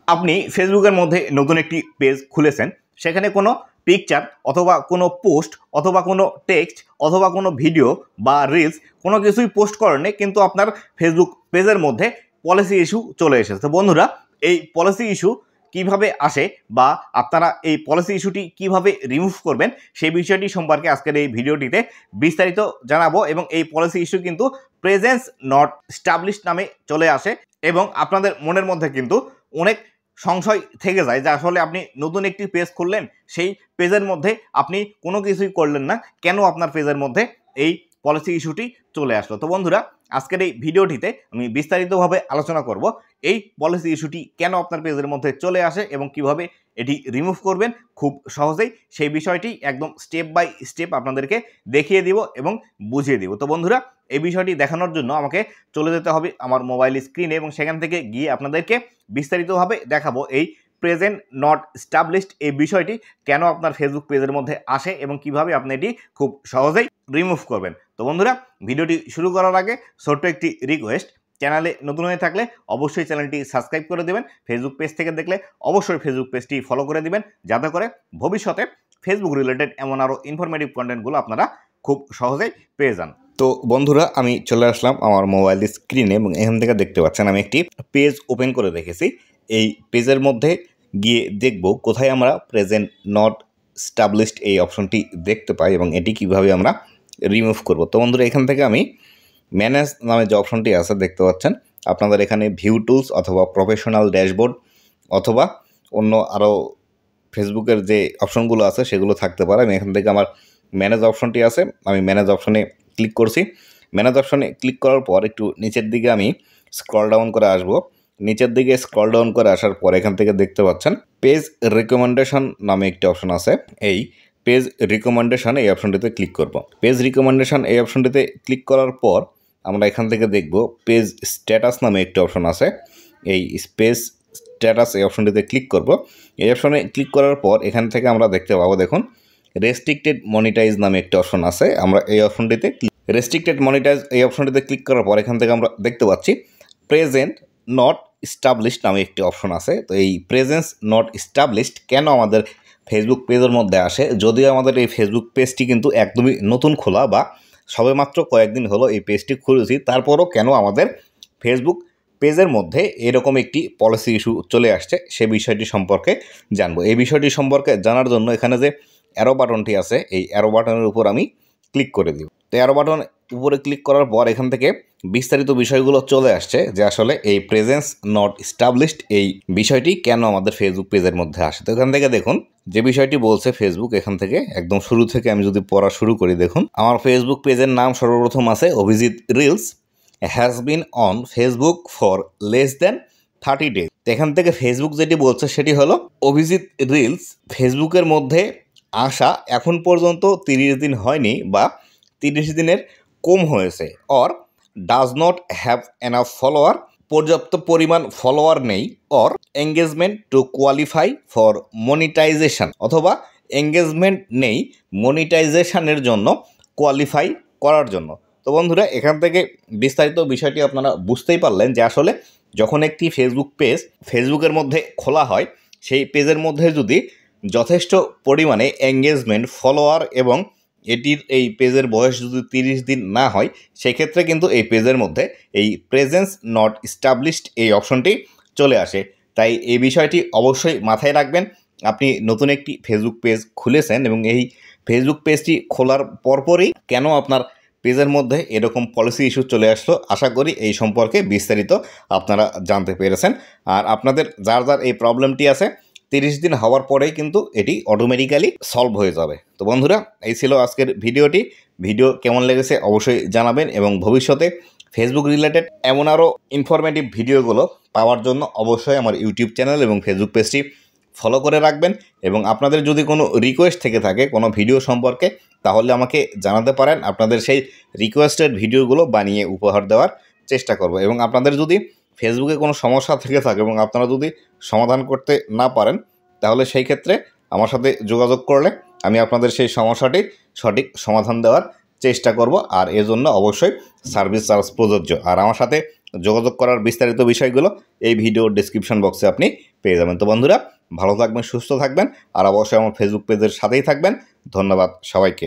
আপনি ফেসবুকের মধ্যে নতুন একটি পেজ খুলেছেন, সেখানে কোনো পিকচার অথবা কোনো পোস্ট অথবা কোনো টেক্সট অথবা কোনো ভিডিও বা রিলস কোনো কিছুই পোস্ট করেননি, কিন্তু আপনার ফেসবুক পেজের মধ্যে পলিসি ইস্যু চলে এসেছে। তো বন্ধুরা, এই পলিসি ইস্যু কিভাবে আসে বা আপনারা এই পলিসি ইস্যুটি কিভাবে রিমুভ করবেন সেই বিষয়টি সম্পর্কে আজকের এই ভিডিওটিতে বিস্তারিত জানাবো। এবং এই পলিসি ইস্যু কিন্তু প্রেজেন্স নট স্টাবলিশড নামে চলে আসে এবং আপনাদের মনের মধ্যে কিন্তু অনেক সংশয় থেকে যায় যে আসলে আপনি নতুন একটি পেজ খুললেন, সেই পেজের মধ্যে আপনি কোনো কিছুই করলেন না, কেন আপনার পেজের মধ্যে এই পলিসি ইস্যুটি চলে আসলো। তো বন্ধুরা, আজকের এই ভিডিওটিতে আমি বিস্তারিতভাবে আলোচনা করব এই পলিসি ইস্যুটি কেন আপনার পেজের মধ্যে চলে আসে এবং কিভাবে এটি রিমুভ করবেন খুব সহজেই, সেই বিষয়টি একদম স্টেপ বাই স্টেপ আপনাদেরকে দেখিয়ে দিব এবং বুঝিয়ে দিব। তো বন্ধুরা, এই বিষয়টি দেখানোর জন্য আমাকে চলে যেতে হবে আমার মোবাইল স্ক্রিনে এবং সেখান থেকে গিয়ে আপনাদেরকে বিস্তারিতভাবে দেখাবো এই প্রেজেন্ট নট স্টাবলিশড এই বিষয়টি কেন আপনার ফেসবুক পেজের মধ্যে আসে এবং কিভাবে আপনি এটি খুব সহজেই রিমুভ করবেন। তো বন্ধুরা, ভিডিওটি শুরু করার আগে ছোট্ট একটি রিকোয়েস্ট, চ্যানেলে নতুন হয়ে থাকলে অবশ্যই চ্যানেলটি সাবস্ক্রাইব করে দেবেন, ফেসবুক পেজ থেকে দেখলে অবশ্যই ফেসবুক পেজটি ফলো করে দিবেন, যাতে করে ভবিষ্যতে ফেসবুক রিলেটেড এমন আরও ইনফরমেটিভ কন্টেন্টগুলো আপনারা খুব সহজেই পেয়ে যান। তো বন্ধুরা, আমি চলে আসলাম আমার মোবাইল স্ক্রিনে এবং এখান থেকে দেখতে পাচ্ছেন আমি একটি পেজ ওপেন করে রেখেছি। এই পেজের মধ্যে গিয়ে দেখব কোথায় আমরা প্রেজেন্ট নট স্টাবলিশড এই অপশনটি দেখতে পাই এবং এটি কিভাবে আমরা রিমুভ করব। তো বন্ধুরা, এখান থেকে আমি ম্যানেজ নামে যে অপশনটি আছে দেখতে পাচ্ছেন, আপনাদের এখানে ভিউ টুলস অথবা প্রফেশনাল ড্যাশবোর্ড অথবা অন্য আরও ফেসবুকের যে অপশনগুলো আছে সেগুলো থাকতে পারে। আমি এখান থেকে আমার ম্যানেজ অপশনটি আছে, আমি ম্যানেজ অপশনে ক্লিক করছি। ম্যানেজ অপশনে ক্লিক করার পর একটু নিচের দিকে আমি স্ক্রল ডাউন করে আসব। নিচের দিকে স্ক্রল ডাউন করে আসার পর এখান থেকে দেখতে পাচ্ছেন পেজ রিকমেন্ডেশন নামে একটি অপশন আছে। এই পেজ রিকমেন্ডেশন এই অপশনটিতে ক্লিক করব। পেজ রিকমেন্ডেশন এই অপশনটিতে ক্লিক করার পর আমরা এখান থেকে দেখব পেজ স্ট্যাটাস নামে একটি অপশন আছে। এই পেজ স্ট্যাটাস এই অপশনটিতে ক্লিক করব। এই অপশনে ক্লিক করার পর এখান থেকে আমরা দেখতে পাবো, দেখুন রেস্ট্রিক্টেড মনিটাইজ নামে একটি অপশন আছে। আমরা এই অপশনটিতে রেস্ট্রিক্টেড মনিটাইজ এই অপশনটিতে ক্লিক করার পর এখান থেকে আমরা দেখতে পাচ্ছি প্রেজেন্ট নট স্টাবলিশড নামে একটি অপশন আছে। তো এই প্রেজেন্স নট স্টাবলিশড কেন আমাদের ফেসবুক পেজের মধ্যে আসে, যদিও আমাদের এই ফেসবুক পেজটি কিন্তু একদমই নতুন খোলা বা সবেমাত্র কয়েকদিন হলো এই পেজটি খুলেছি, তারপরও কেন আমাদের ফেসবুক পেজের মধ্যে এরকম একটি পলিসি ইস্যু চলে আসছে সে বিষয়টি সম্পর্কে জানবো। এই বিষয়টি সম্পর্কে জানার জন্য এখানে যে অ্যারো বাটনটি আছে, এই অ্যারো বাটনের উপর আমি ক্লিক করে দিব। তো অ্যারো বাটন উপরে ক্লিক করার পর এখান থেকে বিস্তারিত বিষয়গুলো চলে আসছে যে আসলে এই প্রেজেন্স নট স্টাবলিশড এই বিষয়টি কেন আমাদের ফেসবুক পেজের মধ্যে আসে। তো এখান থেকে দেখুন যে বিষয়টি বলছে ফেসবুক, এখান থেকে একদম শুরু থেকে আমি যদি পড়া শুরু করি, দেখুন আমার ফেসবুক পেজের নাম সর্বপ্রথম আছে Abhijit reels, has been on Facebook for less than 30 days। তো এখান থেকে ফেসবুক যেটি বলছে সেটি হলো অভিজিৎ রিলস ফেসবুকের মধ্যে আসা এখন পর্যন্ত 30 দিন হয়নি বা 30 দিনের কম হয়েছে, or does not have enough follower, পর্যাপ্ত পরিমাণ ফলোয়ার নেই, or engagement to qualify for monetization, অথবা এঙ্গেজমেন্ট নেই মনিটাইজেশনের জন্য কোয়ালিফাই করার জন্য। তো বন্ধুরা, এখান থেকে বিস্তারিত বিষয়টি আপনারা বুঝতেই পারলেন যে আসলে যখন একটি ফেসবুক পেজ ফেসবুকের মধ্যে খোলা হয়, সেই পেজের মধ্যে যদি যথেষ্ট পরিমাণে এঙ্গেজমেন্ট, ফলোয়ার এবং এটির এই পেজের বয়স যদি 30 দিন না হয়, সেক্ষেত্রে কিন্তু এই পেজের মধ্যে এই প্রেজেন্স নট স্টাবলিশড এই অপশনটি চলে আসে। তাই এই বিষয়টি অবশ্যই মাথায় রাখবেন। আপনি নতুন একটি ফেসবুক পেজ খুলেছেন এবং এই ফেসবুক পেজটি খোলার পরপরই কেন আপনার পেজের মধ্যে এরকম পলিসি ইস্যু চলে আসলো, আশা করি এই সম্পর্কে বিস্তারিত আপনারা জানতে পেরেছেন। আর আপনাদের যার যার এই প্রবলেমটি আছে 30 দিন হওয়ার পরেই কিন্তু এটি অটোমেটিক্যালি সলভ হয়ে যাবে। তো বন্ধুরা, এই ছিল আজকের ভিডিওটি। ভিডিও কেমন লেগেছে অবশ্যই জানাবেন এবং ভবিষ্যতে ফেসবুক রিলেটেড এমন আরও ইনফরমেটিভ ভিডিওগুলো পাওয়ার জন্য অবশ্যই আমার ইউটিউব চ্যানেল এবং ফেসবুক পেজটি ফলো করে রাখবেন। এবং আপনাদের যদি কোনো রিকোয়েস্ট থেকে থাকে কোনো ভিডিও সম্পর্কে, তাহলে আমাকে জানাতে পারেন। আপনাদের সেই রিকোয়েস্টেড ভিডিওগুলো বানিয়ে উপহার দেওয়ার চেষ্টা করব। এবং আপনাদের যদি ফেসবুকে কোনো সমস্যা থেকে থাকে এবং আপনারা যদি সমাধান করতে না পারেন, তাহলে সেই ক্ষেত্রে আমার সাথে যোগাযোগ করলে আমি আপনাদের সেই সমস্যাটি সঠিক সমাধান দেওয়ার চেষ্টা করব। আর এর জন্য অবশ্যই সার্ভিস চার্জ প্রযোজ্য। আর আমার সাথে যোগাযোগ করার বিস্তারিত বিষয়গুলো এই ভিডিওর ডেসক্রিপশন বক্সে আপনি পেয়ে যাবেন। তো বন্ধুরা ভালো থাকবেন, সুস্থ থাকবেন, আর অবশ্যই আমার ফেসবুক পেজের সাথেই থাকবেন। ধন্যবাদ সবাইকে।